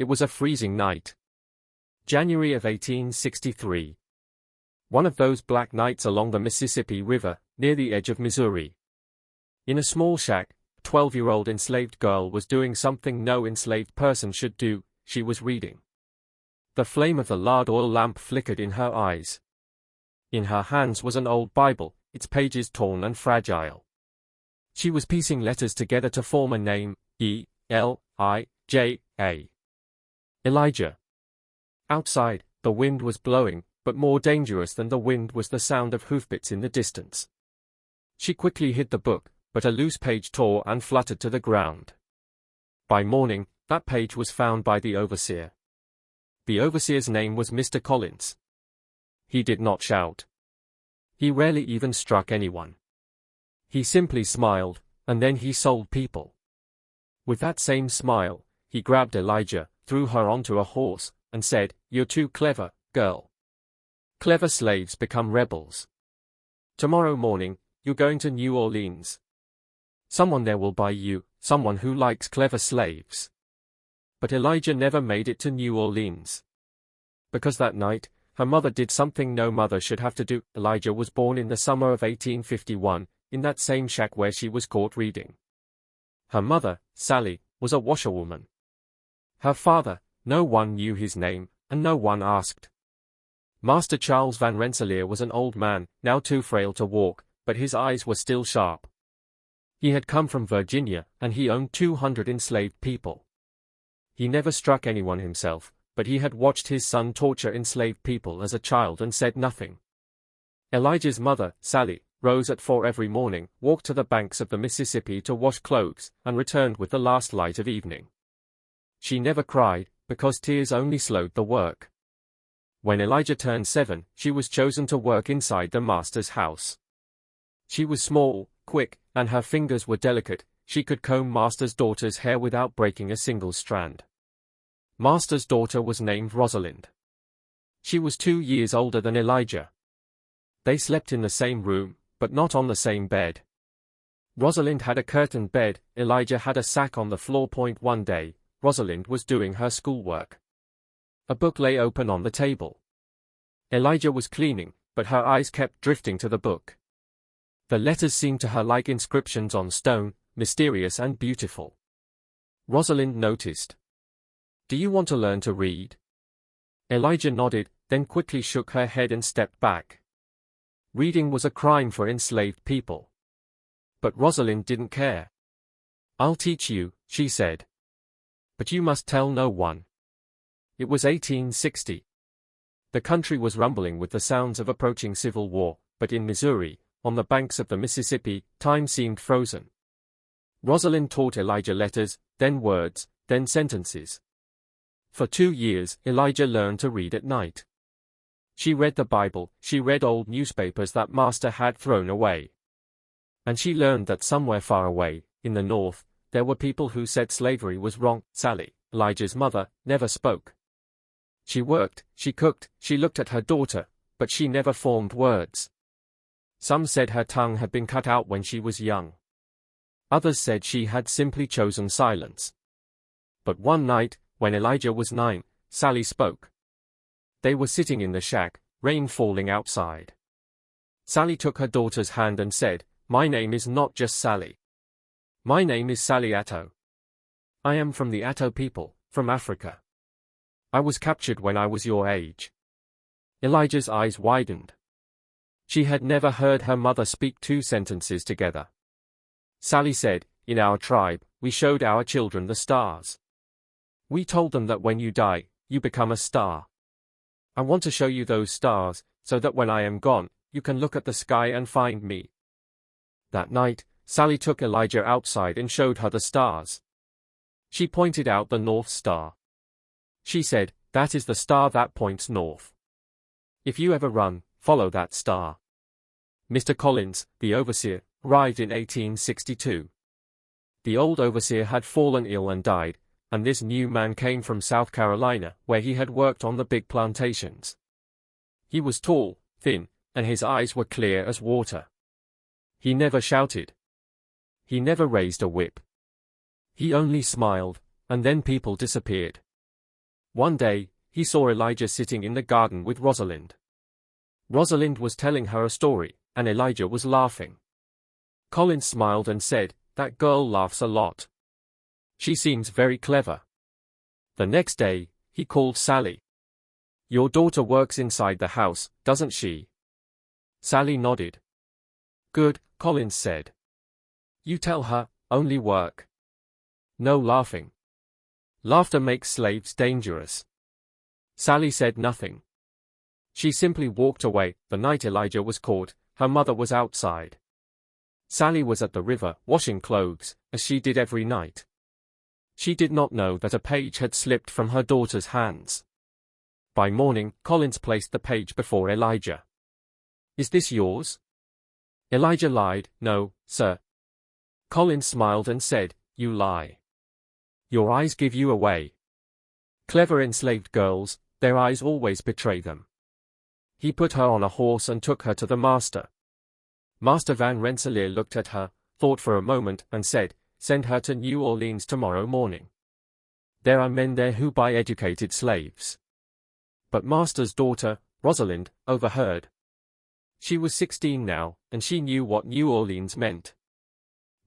It was a freezing night. January of 1863. One of those black nights along the Mississippi River, near the edge of Missouri. In a small shack, a 12-year-old enslaved girl was doing something no enslaved person should do. She was reading. The flame of the lard oil lamp flickered in her eyes. In her hands was an old Bible, its pages torn and fragile. She was piecing letters together to form a name, E-L-I-J-A. Elijah. Outside, the wind was blowing, but more dangerous than the wind was the sound of hoofbeats in the distance. She quickly hid the book, but a loose page tore and fluttered to the ground. By morning, that page was found by the overseer. The overseer's name was Mr. Collins. He did not shout. He rarely even struck anyone. He simply smiled, and then he sold people. With that same smile, he grabbed Elijah, threw her onto a horse, and said, "You're too clever, girl. Clever slaves become rebels. Tomorrow morning, you're going to New Orleans. Someone there will buy you, someone who likes clever slaves." But Elijah never made it to New Orleans. Because that night, her mother did something no mother should have to do. Elijah was born in the summer of 1851, in that same shack where she was caught reading. Her mother, Sally, was a washerwoman. Her father, no one knew his name, and no one asked. Master Charles Van Rensselaer was an old man, now too frail to walk, but his eyes were still sharp. He had come from Virginia, and he owned 200 enslaved people. He never struck anyone himself, but he had watched his son torture enslaved people as a child and said nothing. Elijah's mother, Sally, rose at 4 every morning, walked to the banks of the Mississippi to wash clothes, and returned with the last light of evening. She never cried, because tears only slowed the work. When Elijah turned 7, she was chosen to work inside the master's house. She was small, quick, and her fingers were delicate. She could comb master's daughter's hair without breaking a single strand. Master's daughter was named Rosalind. She was 2 years older than Elijah. They slept in the same room, but not on the same bed. Rosalind had a curtained bed, Elijah had a sack on the floor. One day, Rosalind was doing her schoolwork. A book lay open on the table. Elijah was cleaning, but her eyes kept drifting to the book. The letters seemed to her like inscriptions on stone, mysterious and beautiful. Rosalind noticed. "Do you want to learn to read?" Elijah nodded, then quickly shook her head and stepped back. Reading was a crime for enslaved people. But Rosalind didn't care. "I'll teach you," she said. "But you must tell no one." It was 1860. The country was rumbling with the sounds of approaching civil war, but in Missouri, on the banks of the Mississippi, time seemed frozen. Rosalind taught Elijah letters, then words, then sentences. For 2 years, Elijah learned to read at night. She read the Bible, she read old newspapers that master had thrown away. And she learned that somewhere far away, in the North, there were people who said slavery was wrong. Sally, Elijah's mother, never spoke. She worked, she cooked, she looked at her daughter, but she never formed words. Some said her tongue had been cut out when she was young. Others said she had simply chosen silence. But one night, when Elijah was 9, Sally spoke. They were sitting in the shack, rain falling outside. Sally took her daughter's hand and said, "My name is not just Sally. My name is Sally Atto. I am from the Atto people, from Africa. I was captured when I was your age." Elijah's eyes widened. She had never heard her mother speak 2 sentences together. Sally said, "In our tribe, we showed our children the stars. We told them that when you die, you become a star. I want to show you those stars, so that when I am gone, you can look at the sky and find me." That night, Sally took Elijah outside and showed her the stars. She pointed out the North Star. She said, "That is the star that points north. If you ever run, follow that star." Mr. Collins, the overseer, arrived in 1862. The old overseer had fallen ill and died, and this new man came from South Carolina, where he had worked on the big plantations. He was tall, thin, and his eyes were clear as water. He never shouted. He never raised a whip. He only smiled, and then people disappeared. One day, he saw Elijah sitting in the garden with Rosalind. Rosalind was telling her a story, and Elijah was laughing. Collins smiled and said, "That girl laughs a lot. She seems very clever." The next day, he called Sally. "Your daughter works inside the house, doesn't she?" Sally nodded. "Good," Collins said. "You tell her, only work. No laughing. Laughter makes slaves dangerous." Sally said nothing. She simply walked away. The night Elijah was caught, her mother was outside. Sally was at the river, washing clothes, as she did every night. She did not know that a page had slipped from her daughter's hands. By morning, Collins placed the page before Elijah. "Is this yours?" Elijah lied, "No, sir." Collins smiled and said, "You lie. Your eyes give you away. Clever enslaved girls, their eyes always betray them." He put her on a horse and took her to the master. Master Van Rensselaer looked at her, thought for a moment, and said, "Send her to New Orleans tomorrow morning. There are men there who buy educated slaves." But Master's daughter, Rosalind, overheard. She was 16 now, and she knew what New Orleans meant.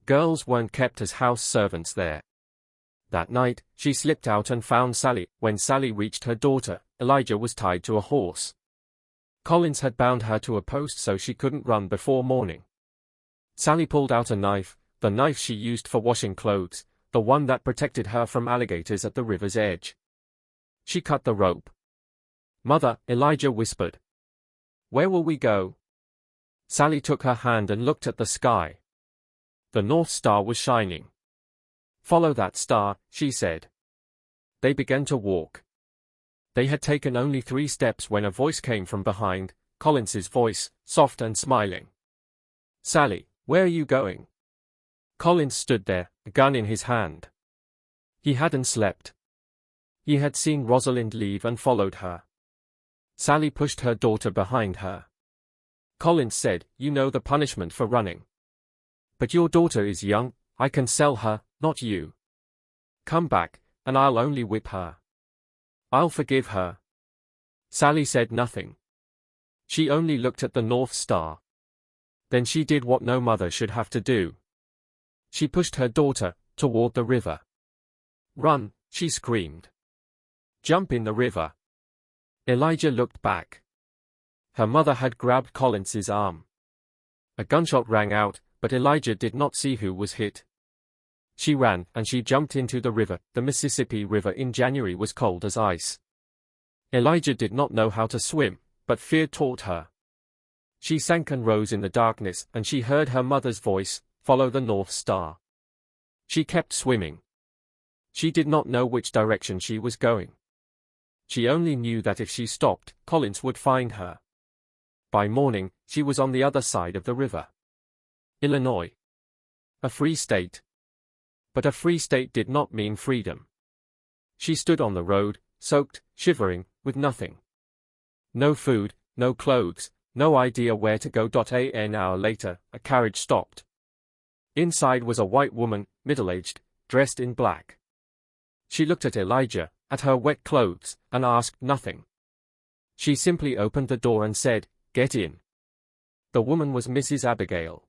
Girls weren't kept as house servants there. That night, she slipped out and found Sally. When Sally reached her daughter, Elijah was tied to a horse. Collins had bound her to a post so she couldn't run before morning. Sally pulled out a knife, the knife she used for washing clothes, the one that protected her from alligators at the river's edge. She cut the rope. "Mother," Elijah whispered. "Where will we go?" Sally took her hand and looked at the sky. The North Star was shining. "Follow that star," she said. They began to walk. They had taken only 3 steps when a voice came from behind, Collins's voice, soft and smiling. "Sally, where are you going?" Collins stood there, a gun in his hand. He hadn't slept. He had seen Rosalind leave and followed her. Sally pushed her daughter behind her. Collins said, "You know the punishment for running. But your daughter is young, I can sell her, not you. Come back, and I'll only whip her. I'll forgive her." Sally said nothing. She only looked at the North Star. Then she did what no mother should have to do. She pushed her daughter toward the river. "Run," she screamed. "Jump in the river." Elijah looked back. Her mother had grabbed Collins's arm. A gunshot rang out, but Elijah did not see who was hit. She ran, and she jumped into the river. The Mississippi River in January was cold as ice. Elijah did not know how to swim, but fear taught her. She sank and rose in the darkness, and she heard her mother's voice, "Follow the North Star." She kept swimming. She did not know which direction she was going. She only knew that if she stopped, Collins would find her. By morning, she was on the other side of the river. Illinois. A free state. But a free state did not mean freedom. She stood on the road, soaked, shivering, with nothing. No food, no clothes, no idea where to go. An hour later, a carriage stopped. Inside was a white woman, middle-aged, dressed in black. She looked at Elijah, at her wet clothes, and asked nothing. She simply opened the door and said, "Get in." The woman was Mrs. Abigail.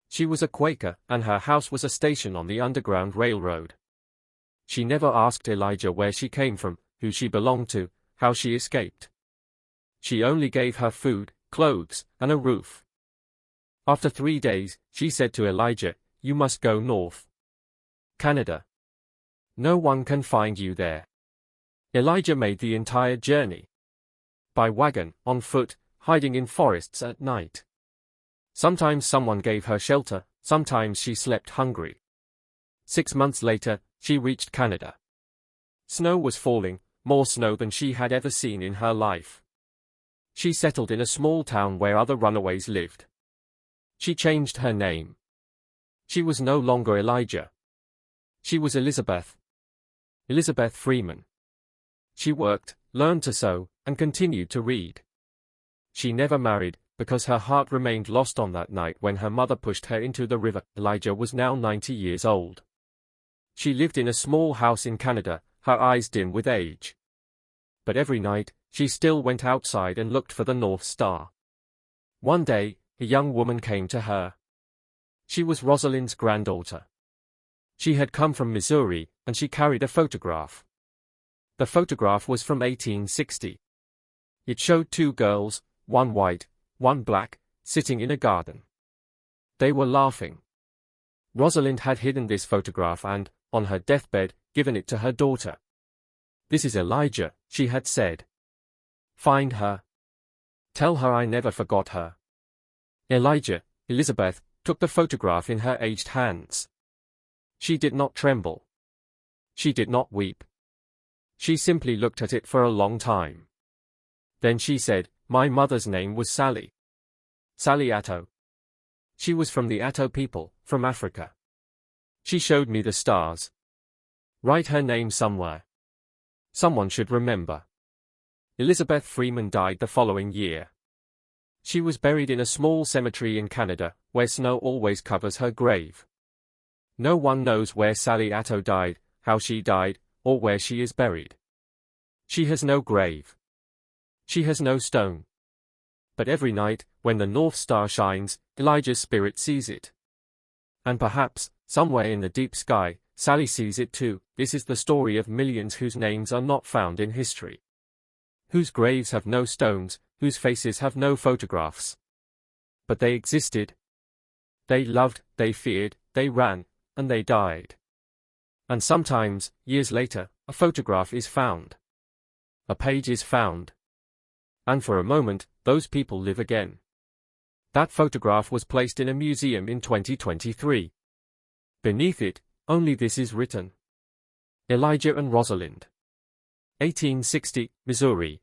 She was a Quaker, and her house was a station on the Underground Railroad. She never asked Elijah where she came from, who she belonged to, how she escaped. She only gave her food, clothes, and a roof. After 3 days, she said to Elijah, "You must go north. Canada. No one can find you there." Elijah made the entire journey. By wagon, on foot, hiding in forests at night. Sometimes someone gave her shelter, sometimes she slept hungry. 6 months later, she reached Canada. Snow was falling, more snow than she had ever seen in her life. She settled in a small town where other runaways lived. She changed her name. She was no longer Elijah. She was Elizabeth. Elizabeth Freeman. She worked, learned to sew, and continued to read. She never married, because her heart remained lost on that night when her mother pushed her into the river. Elijah was now 90 years old. She lived in a small house in Canada, her eyes dim with age. But every night, she still went outside and looked for the North Star. One day, a young woman came to her. She was Rosalind's granddaughter. She had come from Missouri, and she carried a photograph. The photograph was from 1860. It showed two girls, one white, one black, sitting in a garden. They were laughing. Rosalind had hidden this photograph and, on her deathbed, given it to her daughter. "This is Elijah," she had said. "Find her. Tell her I never forgot her." Elijah, Elizabeth, took the photograph in her aged hands. She did not tremble. She did not weep. She simply looked at it for a long time. Then she said, "My mother's name was Sally. Sally Atto. She was from the Atto people, from Africa. She showed me the stars. Write her name somewhere. Someone should remember." Elizabeth Freeman died the following year. She was buried in a small cemetery in Canada, where snow always covers her grave. No one knows where Sally Atto died, how she died, or where she is buried. She has no grave. She has no stone. But every night, when the North Star shines, Elijah's spirit sees it. And perhaps, somewhere in the deep sky, Sally sees it too. This is the story of millions whose names are not found in history. Whose graves have no stones, whose faces have no photographs. But they existed. They loved, they feared, they ran, and they died. And sometimes, years later, a photograph is found. A page is found. And for a moment, those people live again. That photograph was placed in a museum in 2023. Beneath it, only this is written. Elijah and Rosalind. 1860, Missouri.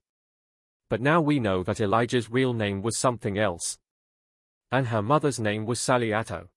But now we know that Elijah's real name was something else. And her mother's name was Sally Atto.